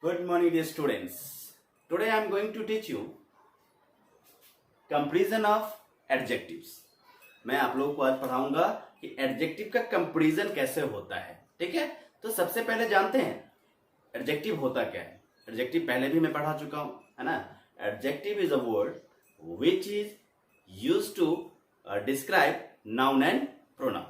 Good morning, dear students. Today I am going to teach you comparison of adjectives. मैं आप लोगों को आज पढ़ाऊंगा कि एडजेक्टिव का कंपैरिजन कैसे होता है. ठीक है, तो सबसे पहले जानते हैं एडजेक्टिव होता क्या है. एडजेक्टिव पहले भी मैं पढ़ा चुका हूं, है ना. Adjective is a word which is used to describe noun and pronoun.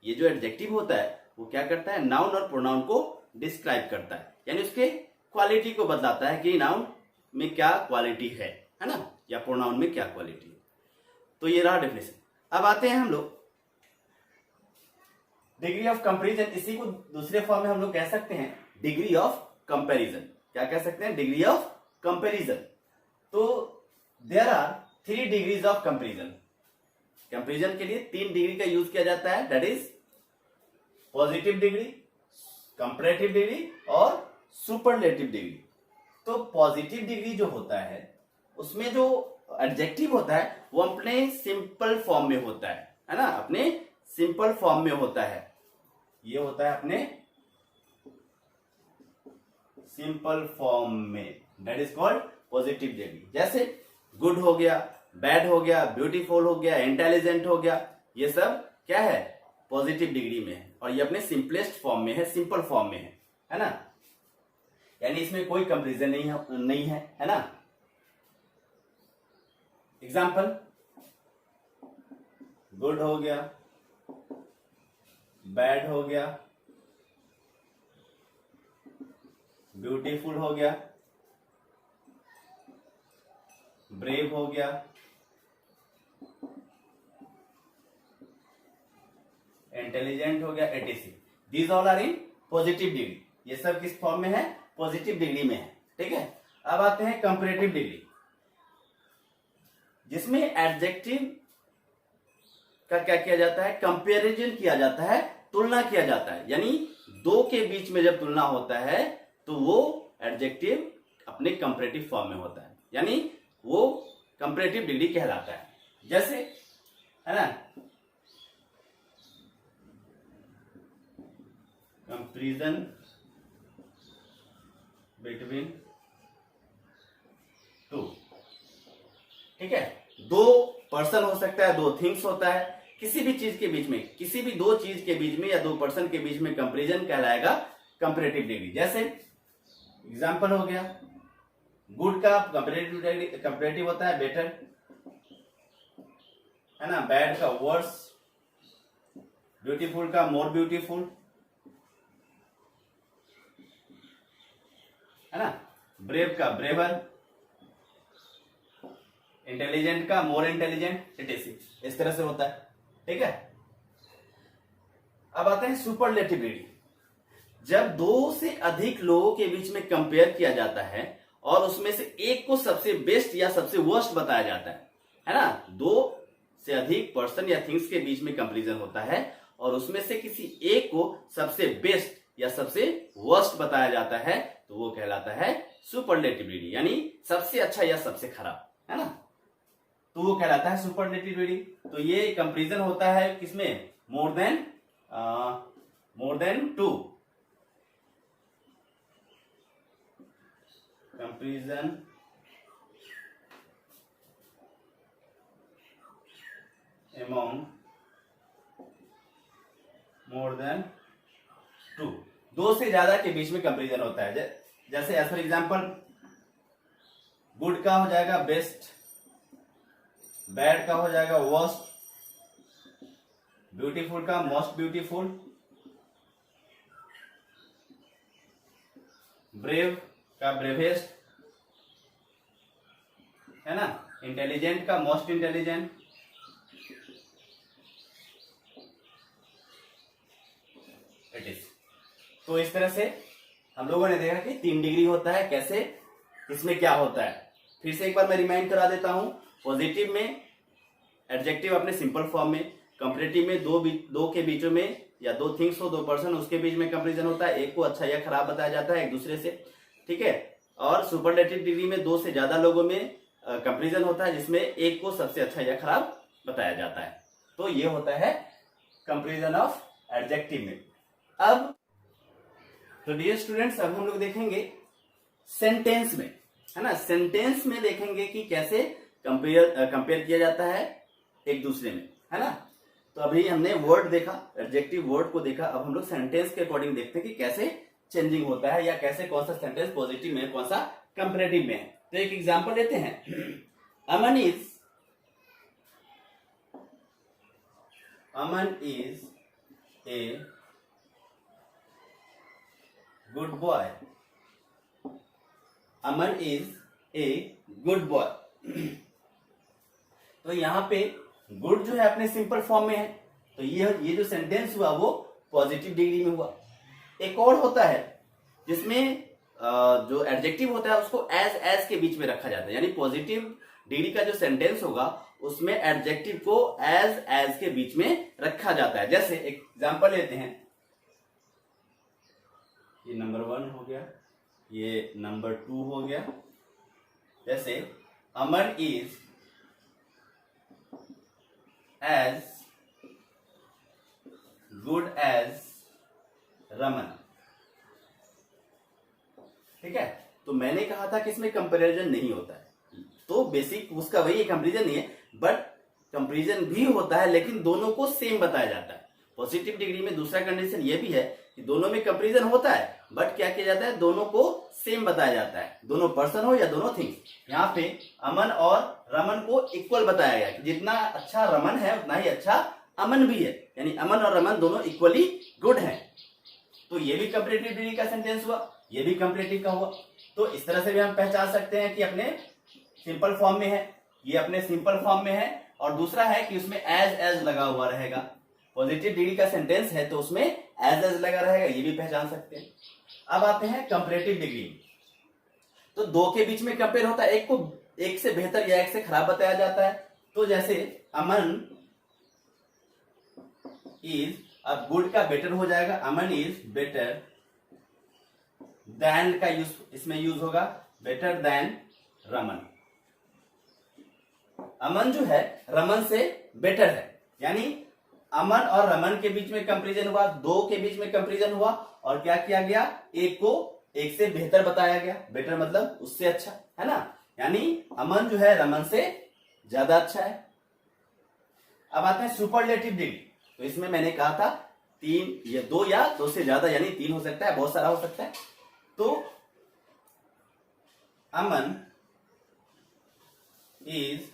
ये जो एडजेक्टिव होता है वो क्या करता है, नाउन और प्रोनाउन को डिस्क्राइब करता है, यानी उसके क्वालिटी को बताता है कि नाउन में क्या क्वालिटी है ना, या प्रोनाउन में क्या क्वालिटी है. तो ये रहा डेफिनेशन. अब आते हैं हम लोग डिग्री ऑफ कंपैरिजन. इसी को दूसरे फॉर्म में हम लोग कह सकते हैं डिग्री ऑफ कंपैरिजन. क्या कह सकते हैं, डिग्री ऑफ कंपैरिजन. तो there are 3 degrees of comparison. Comparison के लिए 3 डिग्री का यूज किया जाता है, that is positive degree, comparative degree और सुपरलेटिव डिग्री. तो पॉजिटिव डिग्री जो होता है उसमें जो एडजेक्टिव होता है वो अपने सिंपल फॉर्म में होता है ना, अपने सिंपल फॉर्म में होता है. ये होता है अपने सिंपल फॉर्म में, that is called positive degree. जैसे गुड हो गया, बैड हो गया, ब्यूटीफुल हो गया, इंटेलिजेंट हो गया, ये सब क्या है, पॉजिटिव डिग्री में है. और ये अपने सिंपलेस्ट फॉर्म में है, सिंपल फॉर्म में है ना. यानी इसमें कोई कंपैरिजन नहीं है ना. एग्जाम्पल, गुड हो गया, बैड हो गया, ब्यूटीफुल हो गया, ब्रेव हो गया, इंटेलिजेंट हो गया, etc. These all are in positive degree. ये सब किस फॉर्म में है, पॉजिटिव डिग्री में है. ठीक है. अब आते हैं कंपैरेटिव डिग्री, जिसमें एडजेक्टिव का क्या किया जाता है, कंपैरिजन किया जाता है, तुलना किया जाता है. यानी दो के बीच में जब तुलना होता है तो वो एडजेक्टिव अपने कंपैरेटिव फॉर्म में होता है, यानी वो कंपैरेटिव डिग्री कहलाता है. जैसे है ना, कंपैरिजन बिटवीन टू. ठीक है, दो पर्सन हो सकता है, दो थिंग्स होता है, किसी भी चीज के बीच में, किसी भी दो चीज के बीच में या दो पर्सन के बीच में कंपैरिजन कहलाएगा कंपैरेटिव डिग्री. जैसे एग्जांपल हो गया, गुड का कंपैरेटिव होता है बेटर, है ना. बैड का वर्स, ब्यूटीफुल का मोर ब्यूटीफुल, है ना. ब्रेव का ब्रेवर, इंटेलिजेंट का मोर इंटेलिजेंट, इटीसी. इस तरह से होता है. ठीक है. अब आते हैं सुपरलेटिव डिग्री. जब दो से अधिक लोगों के बीच में कंपेयर किया जाता है और उसमें से एक को सबसे बेस्ट या सबसे वर्स्ट बताया जाता है ना. दो से अधिक पर्सन या थिंग्स के बीच में कंपैरिजन होता है और उसमें से किसी एक को सबसे बेस्ट या सबसे वर्स्ट बताया जाता है, तो वो कहलाता है सुपरलेटिव डिग्री, यानी सबसे अच्छा या सबसे खराब, है ना. तो वो कहलाता है सुपरलेटिव डिग्री. तो ये कंपैरिजन होता है किसमें, more than two. Comparison among more than two. दो से ज्यादा के बीच में कंपैरिजन होता है. जैसे एज फॉर एग्जांपल, गुड का हो जाएगा बेस्ट, बैड का हो जाएगा वर्स्ट, ब्यूटीफुल का मोस्ट ब्यूटीफुल, ब्रेव का ब्रेवेस्ट, है ना. इंटेलिजेंट का मोस्ट इंटेलिजेंट, इट इज. तो इस तरह से हम लोगों ने देखा कि 3 डिग्री होता है. कैसे, इसमें क्या होता है, फिर से एक बार मैं रिमाइंड करा देता हूं. पॉजिटिव में एडजेक्टिव अपने सिंपल फॉर्म में, कंपैरेटिव में दो के बीचों में या दो थिंग्स हो, दो पर्सन, उसके बीच में कंपैरिजन होता है, एक को अच्छा या खराब बताया जाता है एक दूसरे से. ठीक है. और सुपरलेटिव डिग्री में दो से ज्यादा लोगों में कंपैरिजन होता है जिसमें एक को सबसे अच्छा या खराब बताया जाता है. तो ये होता है कंपैरिजन ऑफ एडजेक्टिव में. अब तो डियर स्टूडेंट्स, अब हम लोग देखेंगे सेंटेंस में, है ना, सेंटेंस में देखेंगे कि कैसे कंपेयर किया जाता है एक दूसरे में, है ना। तो अभी हमने वर्ड देखा, एडजेक्टिव वर्ड को देखा, अब हम लोग सेंटेंस के अकॉर्डिंग देखते हैं कि कैसे चेंजिंग होता है या कैसे कौन सा सेंटेंस पॉजिटिव में है, कौन सा कंपेरेटिव में है। तो एक एग्जांपल लेते हैं, Aman is a good boy. Aman is a good boy. तो यहां पे गुड जो है अपने सिंपल फॉर्म में है, तो ये जो सेंटेंस हुआ वो पॉजिटिव डिग्री में हुआ। एक और होता है जिसमें जो एडजेक्टिव होता है उसको एज के बीच में रखा जाता है, यानी पॉजिटिव डिग्री का जो सेंटेंस होगा उसमें एडजेक्टिव को एज के बीच में रखा जाता है। जैसे एक एग्जांपल लेते हैं, ये नंबर 1 हो गया, ये नंबर 2 हो गया। जैसे Aman is as good as Raman. ठीक है, तो मैंने कहा था कि इसमें कंपैरिजन नहीं होता है, तो बेसिक उसका वही कंपैरिजन नहीं है, बट कंपैरिजन भी होता है लेकिन दोनों को सेम बताया जाता है। पॉजिटिव डिग्री में दूसरा कंडीशन ये भी है कि दोनों में कंपैरिजन होता है, बट क्या किया जाता है, दोनों को सेम बताया जाता है, दोनों पर्सन हो या दोनों थिंग्स। यहाँ पे अमन और रमन को इक्वल बताया गया कि जितना अच्छा रमन है उतना ही अच्छा अमन भी है, यानी अमन और रमन दोनों इक्वली गुड हैं। तो ये भी कंपैरेटिव डिग्री का सेंटेंस हुआ, ये भी कंपैरेटिव का हुआ। तो इस तरह से भी हम पहचान सकते हैं कि अपने सिंपल फॉर्म में है, ये अपने सिंपल फॉर्म में है, और दूसरा है कि उसमें एज लगा हुआ रहेगा। पॉजिटिव डिग्री का सेंटेंस है तो उसमें एज लगा रहेगा, ये भी पहचान सकते हैं। अब आते हैं कंपैरेटिव डिग्री। तो दो के बीच में कंपेयर होता है, एक को एक से बेहतर या एक से खराब बताया जाता है। तो जैसे अमन इज, अब गुड का बेटर हो जाएगा, अमन इज बेटर देन का यूज इसमें यूज होगा, बेटर देन रमन। अमन जो है रमन से बेटर है, यानी अमन और रमन के बीच में कंपैरिजन हुआ, दो के बीच में कंपैरिजन हुआ, और क्या किया गया, एक को एक से बेहतर बताया गया। बेटर मतलब उससे अच्छा, है ना, यानी अमन जो है रमन से ज्यादा अच्छा है। अब आते हैं सुपरलेटिव डिग्री। तो इसमें मैंने कहा था 3 या 2 या 2 से ज्यादा, यानी 3 हो सकता है, बहुत सारा हो सकता है। तो Aman is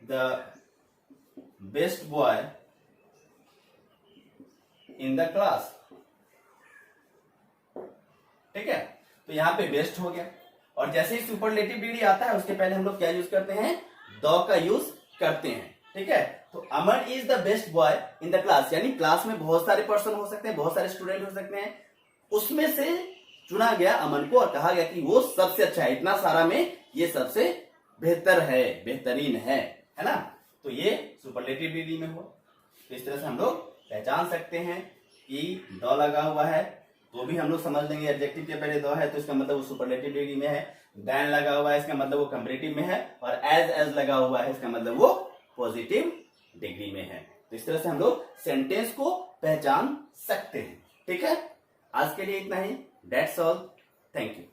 the best boy in the class. ठीक है, तो यहां पे बेस्ट हो गया। और जैसे ही सुपरलेटिव डिग्री आता है उसके पहले हम लोग क्या यूज करते हैं, द का यूज करते हैं। ठीक है, तो Aman is the best boy in the class, यानी क्लास में बहुत सारे पर्सन हो सकते हैं, बहुत सारे स्टूडेंट हो सकते हैं, उसमें से चुना गया अमन को और कहा गया कि वो सबसे अच्छा है, इतना सारा में ये सबसे बेहतर है, बेहतरीन है ना। तो ये सुपरलेटिव डिग्री में हुआ। तो इस तरह से हम लोग पहचान सकते हैं कि द लगा हुआ है तो भी हम लोग समझ लेंगे एडजेक्टिव के पहले द है तो इसका मतलब वो सुपरलेटिव डिग्री में है, देन लगा हुआ है इसका मतलब वो कंपैरेटिव में है, और एज लगा हुआ है इसका मतलब वो पॉजिटिव डिग्री में है। तो इस तरह से हम लोग सेंटेंस को पहचान सकते हैं। ठीक है, आज के लिए इतना ही, दैट्स ऑल, थैंक यू।